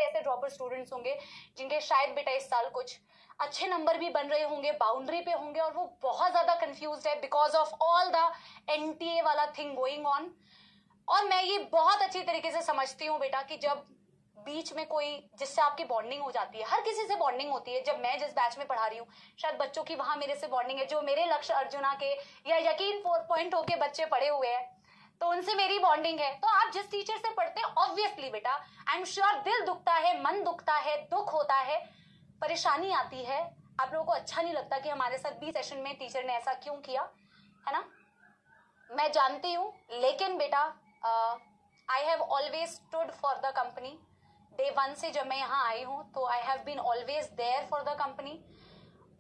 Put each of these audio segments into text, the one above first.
ऐसे dropper students होंगे जिनके शायद बेटा इस साल कुछ अच्छे नंबर भी बन रहे होंगे, बाउंड्री पे होंगे, और वो बहुत ज्यादा कंफ्यूज है because of all the NTA वाला थिंग गोइंग ऑन। और मैं ये बहुत अच्छी तरीके से समझती हूँ बेटा कि जब बीच में कोई जिससे आपकी बॉन्डिंग हो जाती है, हर किसी से बॉन्डिंग होती है। जब मैं जिस बैच में पढ़ा रही हूँ, शायद बच्चों की वहां मेरे से बॉन्डिंग है, जो मेरे लक्ष्य अर्जुना के या यकीन पॉइंट होके बच्चे पढ़े हुए हैं, तो उनसे मेरी बॉन्डिंग है। तो आप जिस टीचर से पढ़ते हैं, ऑब्वियसली बेटा आई एम श्योर दिल दुखता है, मन दुखता है, दुख होता है, परेशानी आती है, आप लोगों को अच्छा नहीं लगता कि हमारे साथ 20 सेशन में टीचर ने ऐसा क्यों किया, है ना, मैं जानती हूँ। लेकिन बेटा I have always stood for the company. Day 1 से जब मैं यहाँ आई हूँ तो I have been always there for the company.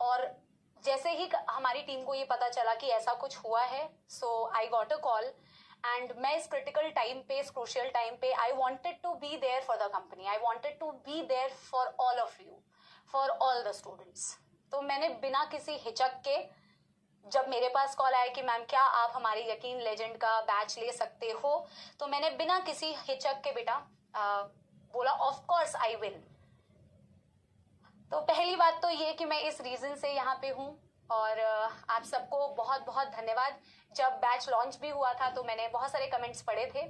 और जैसे ही हमारी टीम को ये पता चला कि ऐसा कुछ हुआ है, so I got a call and मैं इस क्रिटिकल टाइम पे, इस क्रूशियल टाइम पे I wanted to be there for the company, I wanted to be there for all of you, for all the students. तो मैंने बिना किसी हिचक के, जब मेरे पास कॉल आया कि मैम क्या आप हमारे यकीन लेजेंड का बैच ले सकते हो, तो मैंने बिना किसी हिचक के बेटा बोला ऑफ कोर्स आई विल। तो पहली बात तो ये कि मैं इस रीजन से यहाँ पे हूँ। और आप सबको बहुत बहुत धन्यवाद। जब बैच लॉन्च भी हुआ था तो मैंने बहुत सारे कमेंट्स पढ़े थे,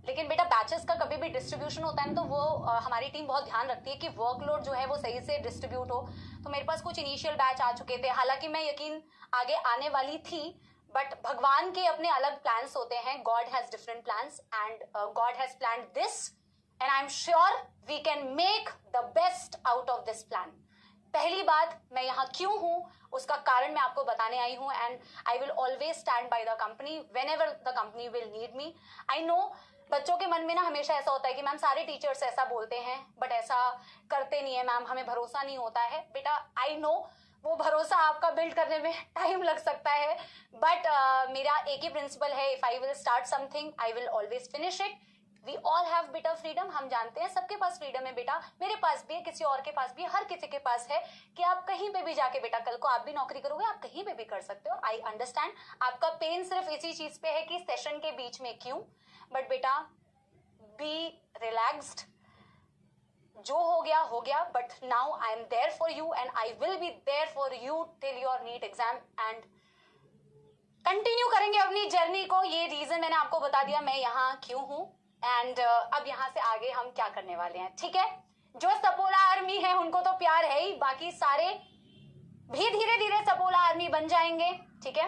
लेकिन बेटा बैचेस का कभी भी डिस्ट्रीब्यूशन होता है ना, तो वो हमारी टीम बहुत ध्यान रखती है कि वर्कलोड जो है वो सही से डिस्ट्रीब्यूट हो। तो मेरे पास कुछ इनिशियल बैच आ चुके थे, हालांकि मैं यकीन आगे आने वाली थी, बट भगवान के अपने अलग प्लान्स होते हैं। God has different plans and God has planned this and I am sure we can make the best out of this plan. पहली बात, मैं यहाँ क्यों हूँ उसका कारण मैं आपको बताने आई हूँ, and I will always stand by the company when ever the company will need me. I know बच्चों के मन में ना हमेशा ऐसा होता है कि मैम सारे टीचर्स ऐसा बोलते हैं, बट ऐसा करते नहीं है मैम, हमें भरोसा नहीं होता है। बेटा आई नो वो भरोसा आपका बिल्ड करने में टाइम लग सकता है, बट मेरा एक ही प्रिंसिपल है, if I will start something I will always finish it. We all have बेटा फ्रीडम, हम जानते हैं सबके पास फ्रीडम है बेटा, मेरे पास भी है, किसी और के पास भी है, हर किसी के पास है कि आप कहीं पे भी जाके बेटा, कल को आप भी नौकरी करोगे, आप कहीं पे भी कर सकते हो। आई अंडरस्टैंड आपका पेन सिर्फ इसी चीज पे है कि सेशन के बीच में क्यों, बट बेटा बी रिलैक्स्ड, जो हो गया, but now I am there for you and I will be there for you till your NEET exam and continue करेंगे अपनी जर्नी को। ये रीजन मैंने आपको बता दिया मैं यहाँ क्यों हूँ। एंड अब यहाँ से आगे हम क्या करने वाले हैं, ठीक है। जो सपोला आर्मी है उनको तो प्यार है ही, बाकी सारे भी धीरे धीरे सपोला आर्मी बन जाएंगे, ठीक है।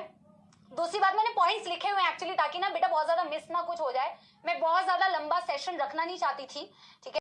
दूसरी बात, मैंने पॉइंट्स लिखे हुए हैं एक्चुअली, ताकि ना बेटा बहुत ज्यादा मिस ना कुछ हो जाए। मैं बहुत ज्यादा लंबा सेशन रखना नहीं चाहती थी, ठीक है।